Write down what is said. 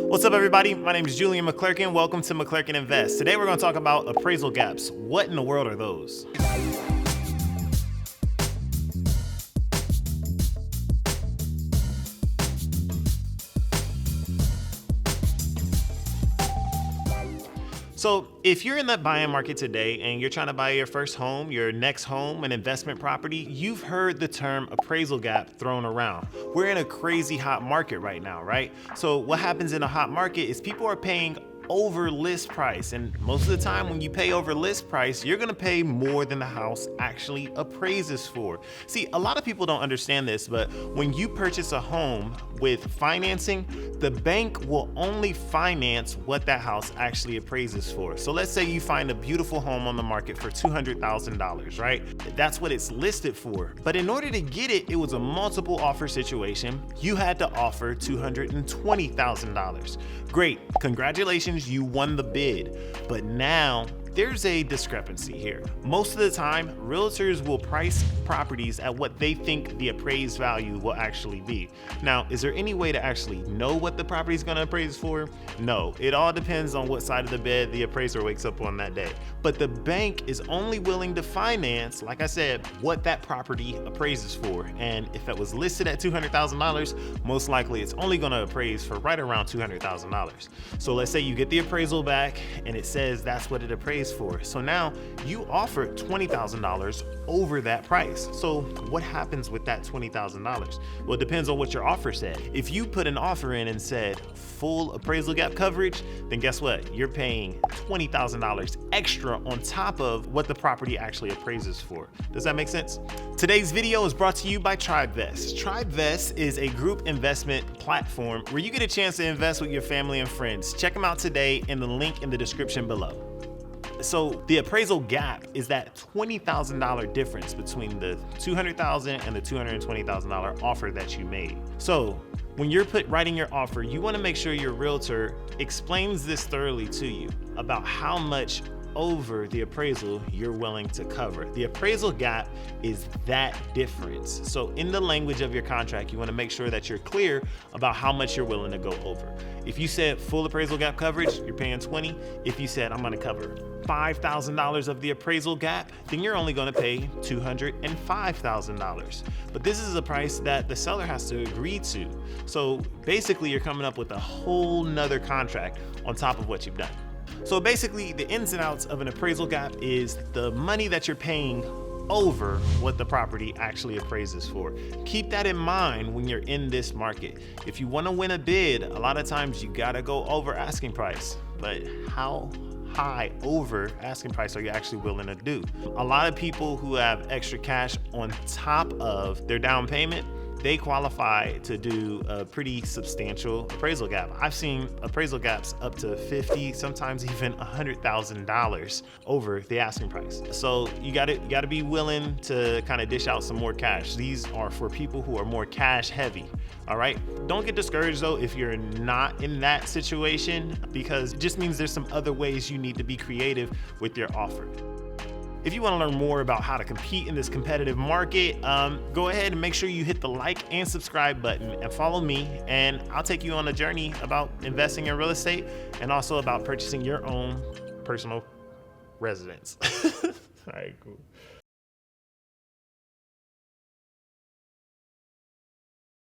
What's up, everybody? My name is Julian McClurkin. Welcome to McClurkin Invest. Today we're going to talk about appraisal gaps. What in the world are those? So if you're in that buying market today and you're trying to buy your first home, your next home, an investment property, you've heard the term appraisal gap thrown around. We're in a crazy hot market right now, right? So what happens in a hot market is people are paying over list price, and most of the time when you pay over list price, you're gonna pay more than the house actually appraises for. See, a lot of people don't understand this, but when you purchase a home with financing, the bank will only finance what that house actually appraises for. So let's say you find a beautiful home on the market for $200,000, right? That's what it's listed for. But in order to get it, it was a multiple offer situation. You had to offer $220,000. Great, congratulations, you won the bid. But now there's a discrepancy here. Most of the time, realtors will price properties at what they think the appraised value will actually be. Now, is there any way to actually know what the property is going to appraise for? No, it all depends on what side of the bed the appraiser wakes up on that day. But the bank is only willing to finance, like I said, what that property appraises for. And if it was listed at $200,000, most likely it's only going to appraise for right around $200,000. So let's say you get the appraisal back and it says that's what it appraised for. So now you offer $20,000 over that price. So what happens with that $20,000? Well, it depends on what your offer said. If you put an offer in and said full appraisal gap coverage, then guess what? You're paying $20,000 extra on top of what the property actually appraises for. Does that make sense? Today's video is brought to you by TribeVest. TribeVest is a group investment platform where you get a chance to invest with your family and friends. Check them out today in the link in the description below. So the appraisal gap is that $20,000 difference between the $200,000 and the $220,000 offer that you made. So when you're writing your offer, you want to make sure your realtor explains this thoroughly to you about how much over the appraisal you're willing to cover. The appraisal gap is that difference. So in the language of your contract, you want to make sure that you're clear about how much you're willing to go over. If you said full appraisal gap coverage, you're paying $20. If you said I'm going to cover $5,000 of the appraisal gap, then you're only going to pay $205,000. But this is a price that the seller has to agree to. So basically you're coming up with a whole nother contract on top of what you've done. So basically the ins and outs of an appraisal gap is the money that you're paying over what the property actually appraises for. Keep that in mind when you're in this market. If you want to win a bid, a lot of times you gotta go over asking price. But how high over asking price are you actually willing to do? A lot of people who have extra cash on top of their down payment, they qualify to do a pretty substantial appraisal gap. I've seen appraisal gaps up to $50,000, sometimes even $100,000 over the asking price. So you gotta be willing to kind of dish out some more cash. These are for people who are more cash heavy. All right. Don't get discouraged though if you're not in that situation, because it just means there's some other ways you need to be creative with your offer. If you want to learn more about how to compete in this competitive market, go ahead and make sure you hit the like and subscribe button and follow me, and I'll take you on a journey about investing in real estate and also about purchasing your own personal residence. All right, cool.